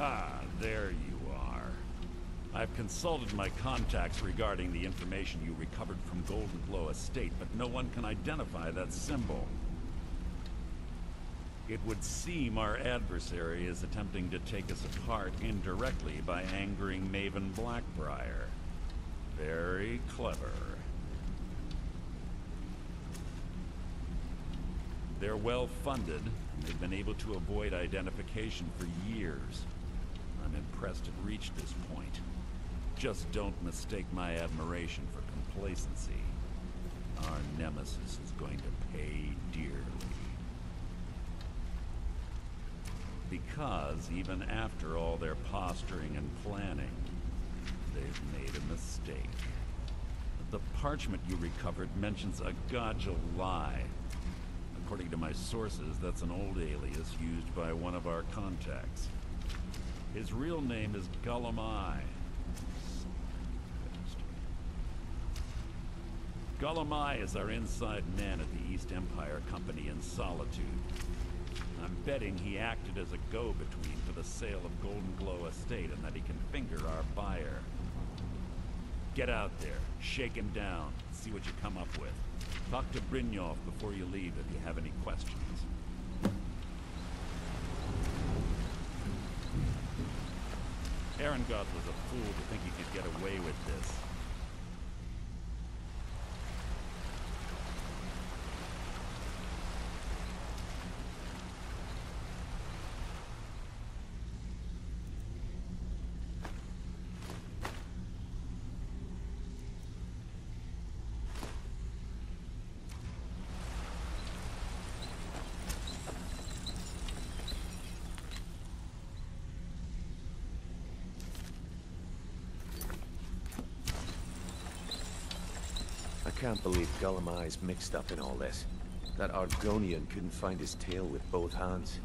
Ah, there you are. I've consulted my contacts regarding the information you recovered from Golden Glow Estate, but no one can identify that symbol. It would seem our adversary is attempting to take us apart indirectly by angering Maven Blackbriar. Very clever. They're well funded, and they've been able to avoid identification for years. I'm impressed it reached this point. Just don't mistake my admiration for complacency. Our nemesis is going to pay dearly. Because even after all their posturing and planning, they've made a mistake. The parchment you recovered mentions a Godja lie. According to my sources, that's an old alias used by one of our contacts. His real name is Gulamai. Gulamai is our inside man at the East Empire Company in Solitude. I'm betting he acted as a go-between for the sale of Golden Glow Estate and that he can finger our buyer. Get out there, shake him down, see what you come up with. Talk to Brynjolf before you leave if you have any questions. Erangod was a fool to think he could get away with this. I can't believe Gulamai's mixed up in all this. That Argonian couldn't find his tail with both hands.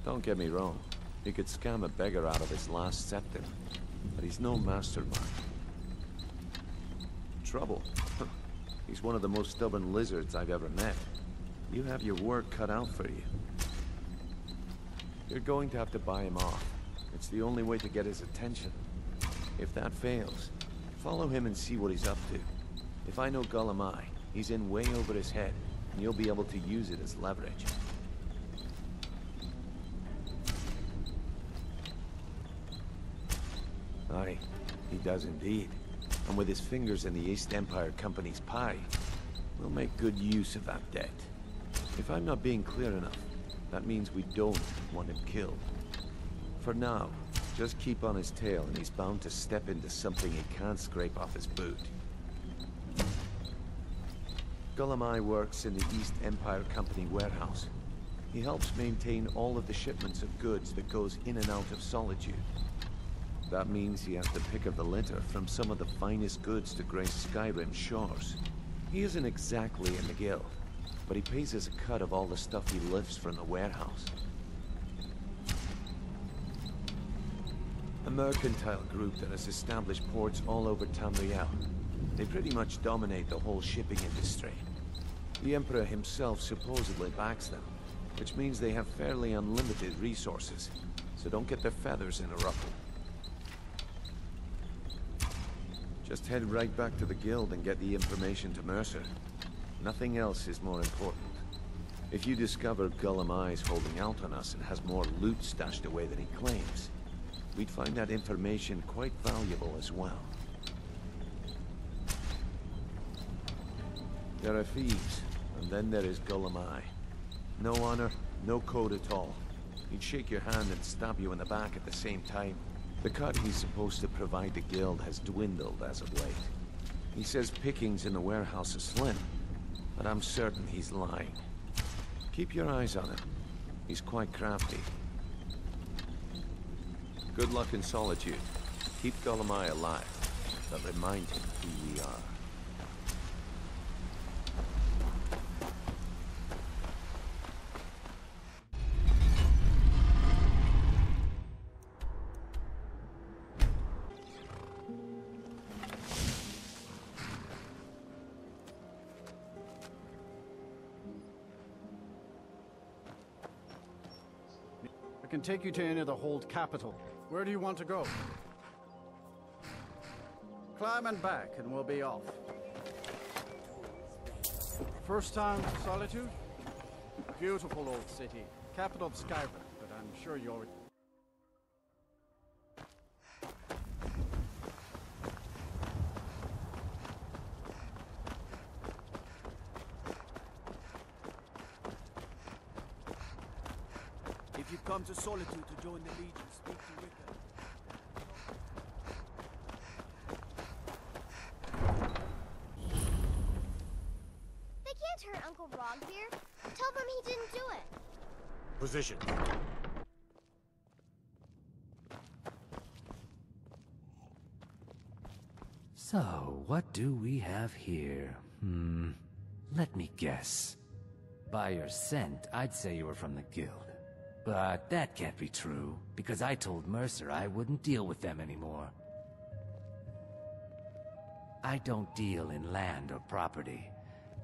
Don't get me wrong, he could scam a beggar out of his last septim, but he's no mastermind. Trouble? He's one of the most stubborn lizards I've ever met. You have your work cut out for you. You're going to have to buy him off. It's the only way to get his attention. If that fails, follow him and see what he's up to. If I know Gulamai, he's in way over his head, and you'll be able to use it as leverage. Aye, he does indeed. And with his fingers in the East Empire Company's pie, we'll make good use of that debt. If I'm not being clear enough, that means we don't want him killed. For now, just keep on his tail and he's bound to step into something he can't scrape off his boot. Gulamai works in the East Empire Company warehouse. He helps maintain all of the shipments of goods that goes in and out of Solitude. That means he has the pick of the litter from some of the finest goods to grace Skyrim's shores. He isn't exactly in the guild, but he pays us a cut of all the stuff he lifts from the warehouse. A mercantile group that has established ports all over Tamriel. They pretty much dominate the whole shipping industry. The Emperor himself supposedly backs them, which means they have fairly unlimited resources, so don't get their feathers in a ruffle. Just head right back to the guild and get the information to Mercer. Nothing else is more important. If you discover Gulamai's holding out on us and has more loot stashed away than he claims, we'd find that information quite valuable as well. There are thieves, and then there is Gulamai. No honor, no code at all. He'd shake your hand and stab you in the back at the same time. The cut he's supposed to provide the guild has dwindled as of late. He says pickings in the warehouse are slim, but I'm certain he's lying. Keep your eyes on him. He's quite crafty. Good luck in Solitude. Keep Gulamai alive, but remind him who we are. can take you to any of the hold capital. Where do you want to go? Climb and back, and we'll be off. First time Solitude? Beautiful old city. Capital of Skyrim, but I'm sure you already... If you've come to Solitude to join the Legion, speak to Ricker. They can't hurt Uncle Rob here. Tell them he didn't do it. Position. So, what do we have here? Let me guess. By your scent, I'd say you were from the guild. But that can't be true, because I told Mercer I wouldn't deal with them anymore. I don't deal in land or property.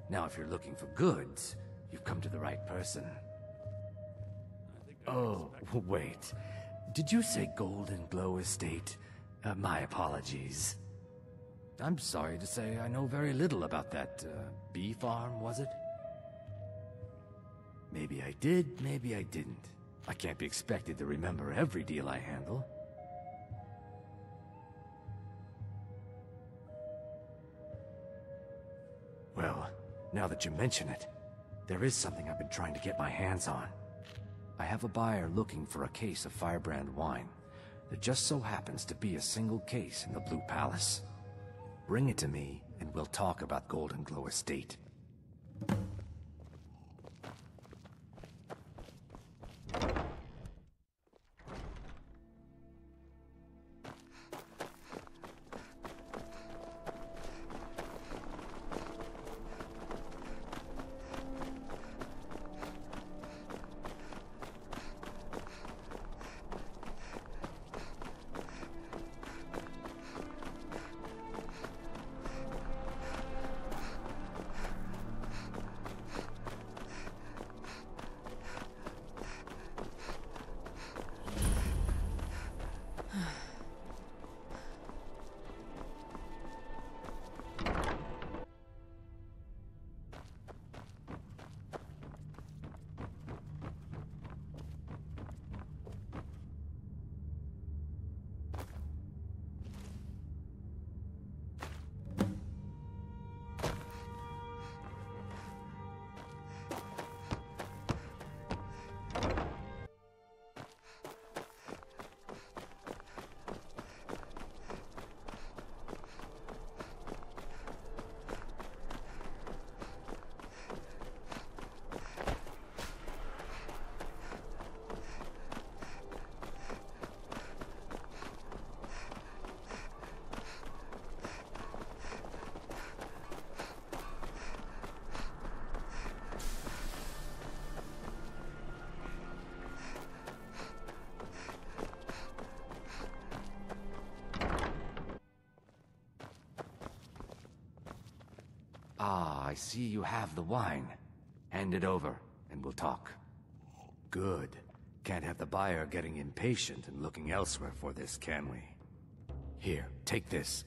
Now, if you're looking for goods, you've come to the right person. Oh, wait. Did you say Golden Glow Estate? My apologies. I'm sorry to say I know very little about that, bee farm, was it? Maybe I did, maybe I didn't. I can't be expected to remember every deal I handle. Well, now that you mention it, there is something I've been trying to get my hands on. I have a buyer looking for a case of Firebrand wine. There just so happens to be a single case in the Blue Palace. Bring it to me, and we'll talk about Golden Glow Estate. Ah, I see you have the wine. Hand it over, and we'll talk. Good. Can't have the buyer getting impatient and looking elsewhere for this, can we? Here, take this.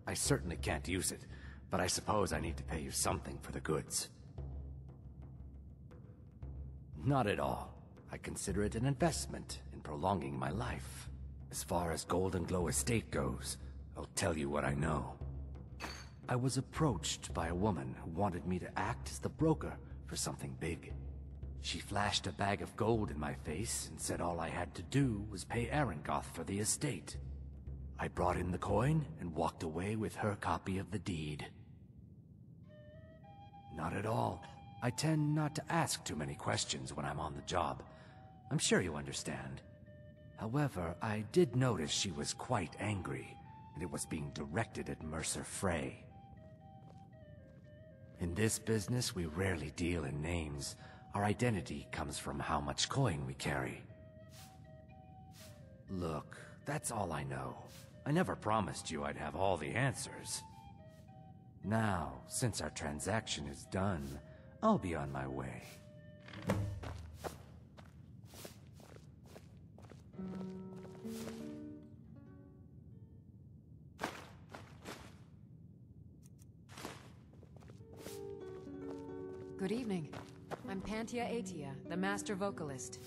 I certainly can't use it, but I suppose I need to pay you something for the goods. Not at all. I consider it an investment in prolonging my life. As far as Golden Glow Estate goes, I'll tell you what I know. I was approached by a woman who wanted me to act as the broker for something big. She flashed a bag of gold in my face and said all I had to do was pay Arangoth for the estate. I brought in the coin and walked away with her copy of the deed. Not at all. I tend not to ask too many questions when I'm on the job. I'm sure you understand. However, I did notice she was quite angry, and it was being directed at Mercer Frey. In this business, we rarely deal in names. Our identity comes from how much coin we carry. Look, that's all I know. I never promised you I'd have all the answers. Now, since our transaction is done, I'll be on my way. Good evening. I'm Pantia Atia, the master vocalist.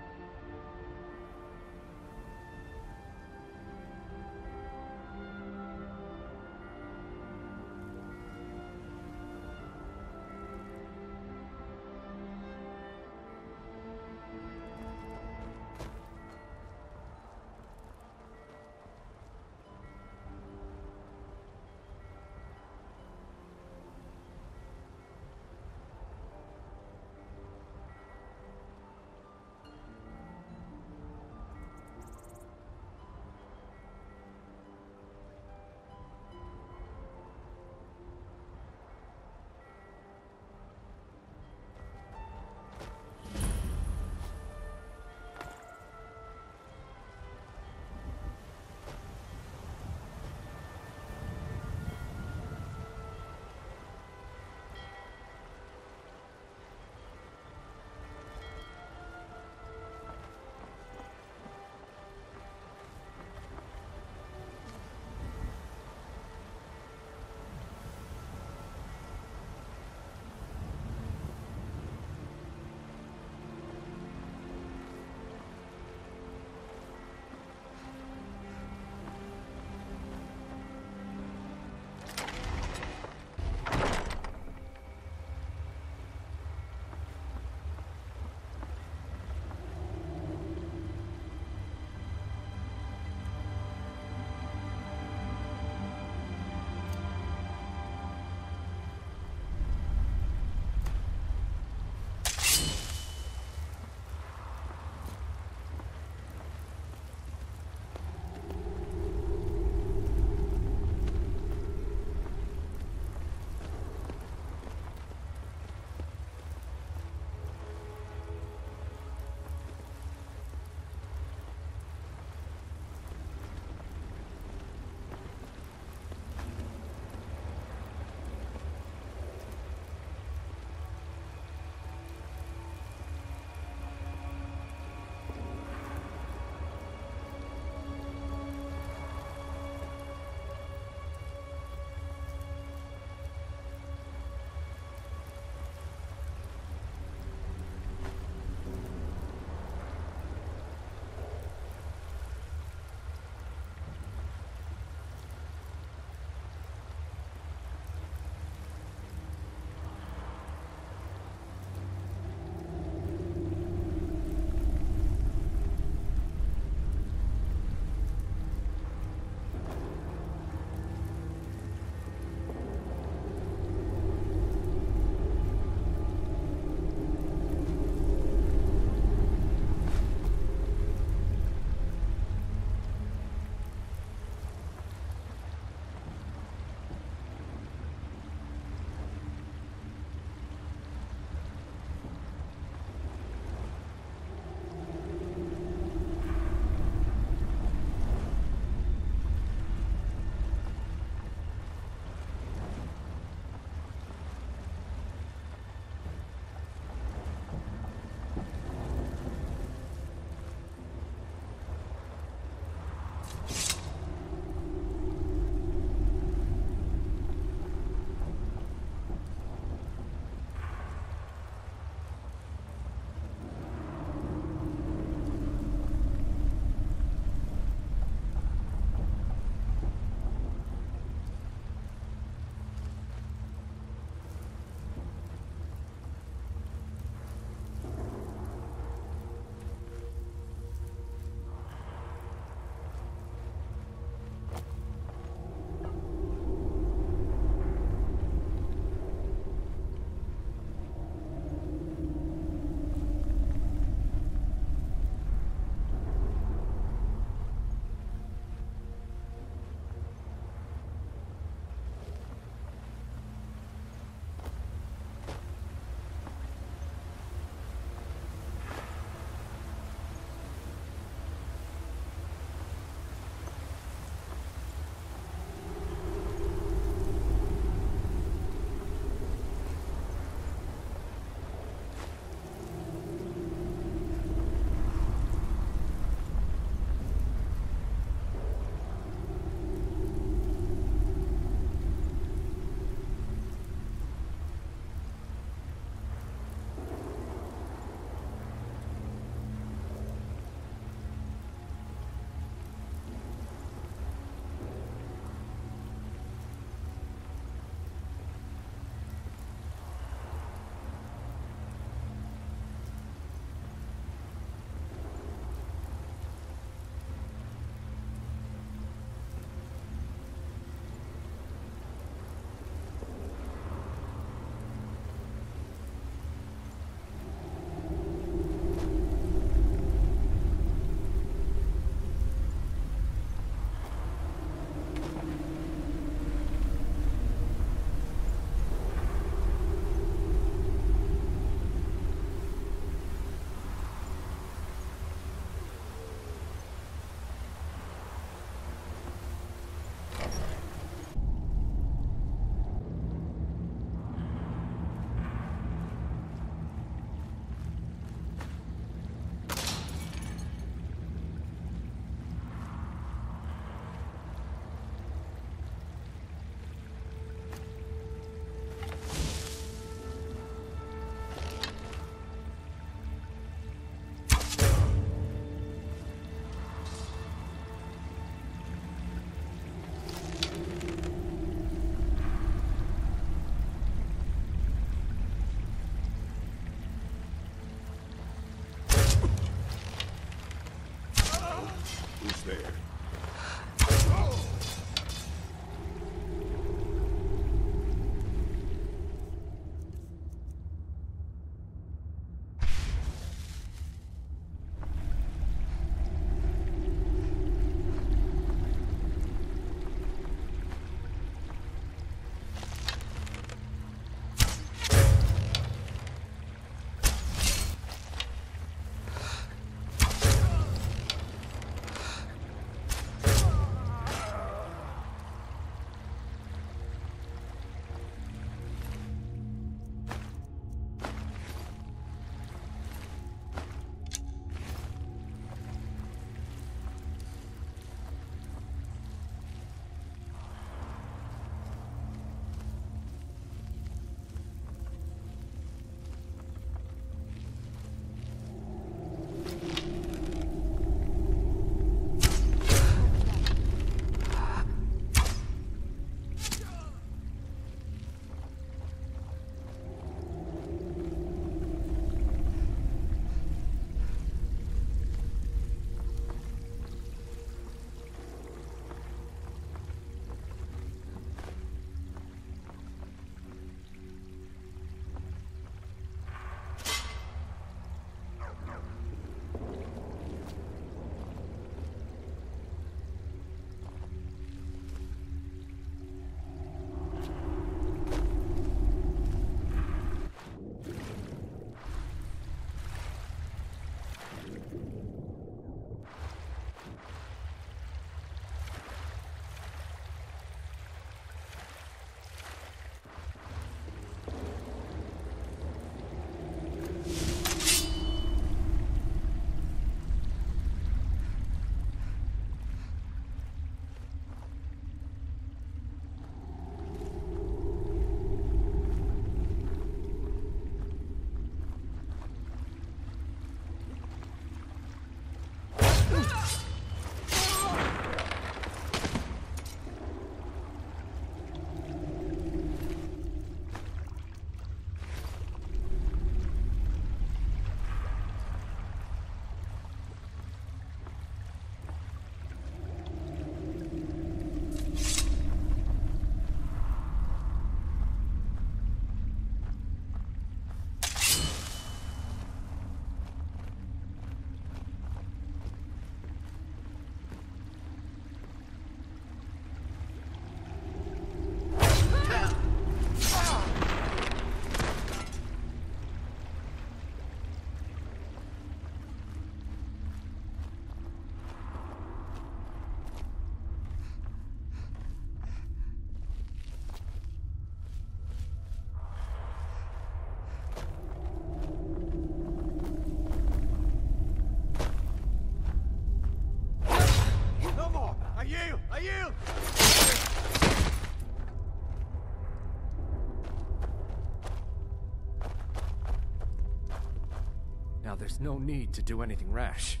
Now there's no need to do anything rash.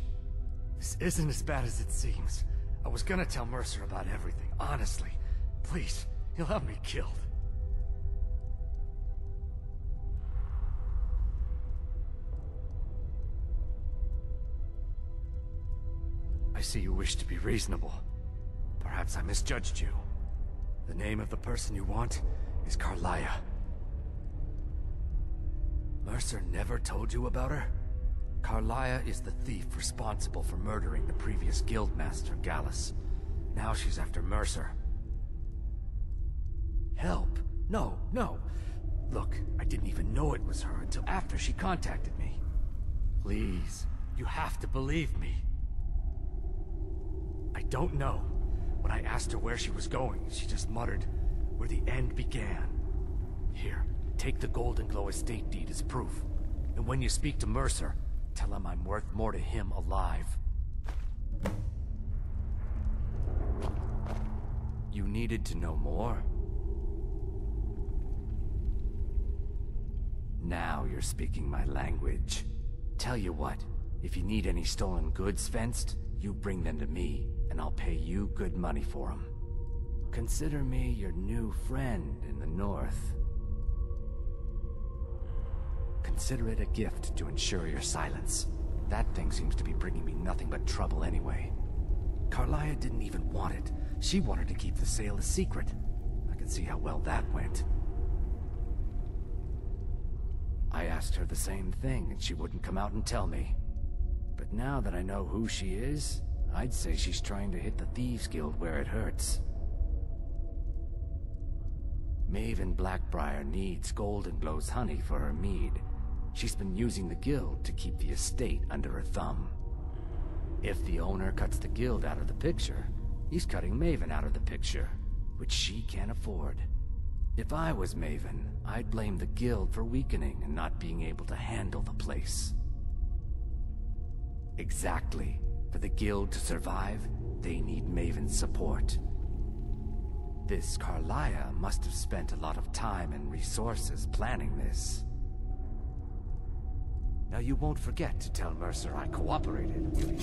This isn't as bad as it seems. I was gonna tell Mercer about everything, honestly. Please, he'll have me killed. I see you wish to be reasonable. Perhaps I misjudged you. The name of the person you want is Carlia. Mercer never told you about her? Carlia is the thief responsible for murdering the previous guildmaster, Gallus. Now she's after Mercer. Help? No, no. Look, I didn't even know it was her until after she contacted me. Please, you have to believe me. I don't know. When I asked her where she was going, she just muttered, "Where the end began." Here, take the Golden Glow estate deed as proof. And when you speak to Mercer, tell him I'm worth more to him alive. You needed to know more? Now you're speaking my language. Tell you what, if you need any stolen goods fenced, you bring them to me, and I'll pay you good money for them. Consider me your new friend in the north. Consider it a gift to ensure your silence. That thing seems to be bringing me nothing but trouble anyway. Carlia didn't even want it. She wanted to keep the sale a secret. I can see how well that went. I asked her the same thing, and she wouldn't come out and tell me. But now that I know who she is, I'd say she's trying to hit the Thieves Guild where it hurts. Maven Blackbriar needs Golden Glow's honey for her mead. She's been using the guild to keep the estate under her thumb. If the owner cuts the guild out of the picture, he's cutting Maven out of the picture, which she can't afford. If I was Maven, I'd blame the guild for weakening and not being able to handle the place. Exactly. For the guild to survive, they need Maven's support. This Carlia must have spent a lot of time and resources planning this. Now you won't forget to tell Mercer I cooperated, will you?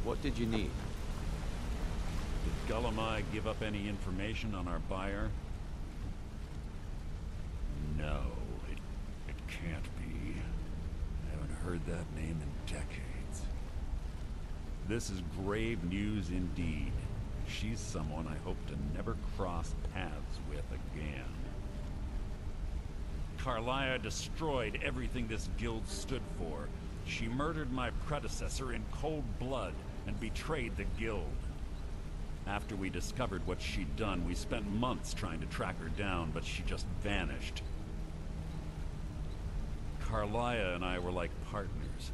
What did you need? Did Gullumai give up any information on our buyer? No, it can't be. I haven't heard that name in decades. This is grave news indeed. She's someone I hope to never cross paths with again. Carlia destroyed everything this guild stood for. She murdered my predecessor in cold blood and betrayed the guild. After we discovered what she'd done, we spent months trying to track her down, but she just vanished. Carlia and I were like partners.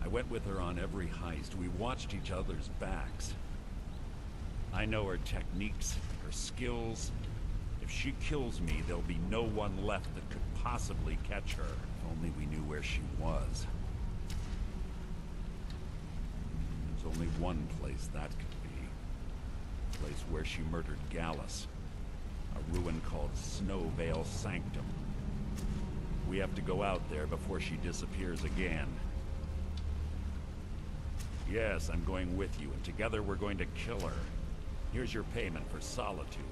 I went with her on every heist. We watched each other's backs. I know her techniques, her skills. If she kills me, there'll be no one left that could possibly catch her. If only we knew where she was. There's only one place that could be. The place where she murdered Gallus. A ruin called Snowvale Sanctum. We have to go out there before she disappears again. Yes, I'm going with you, and together we're going to kill her. Here's your payment for solitude.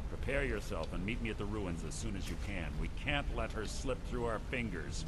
Prepare yourself and meet me at the ruins as soon as you can. We can't let her slip through our fingers.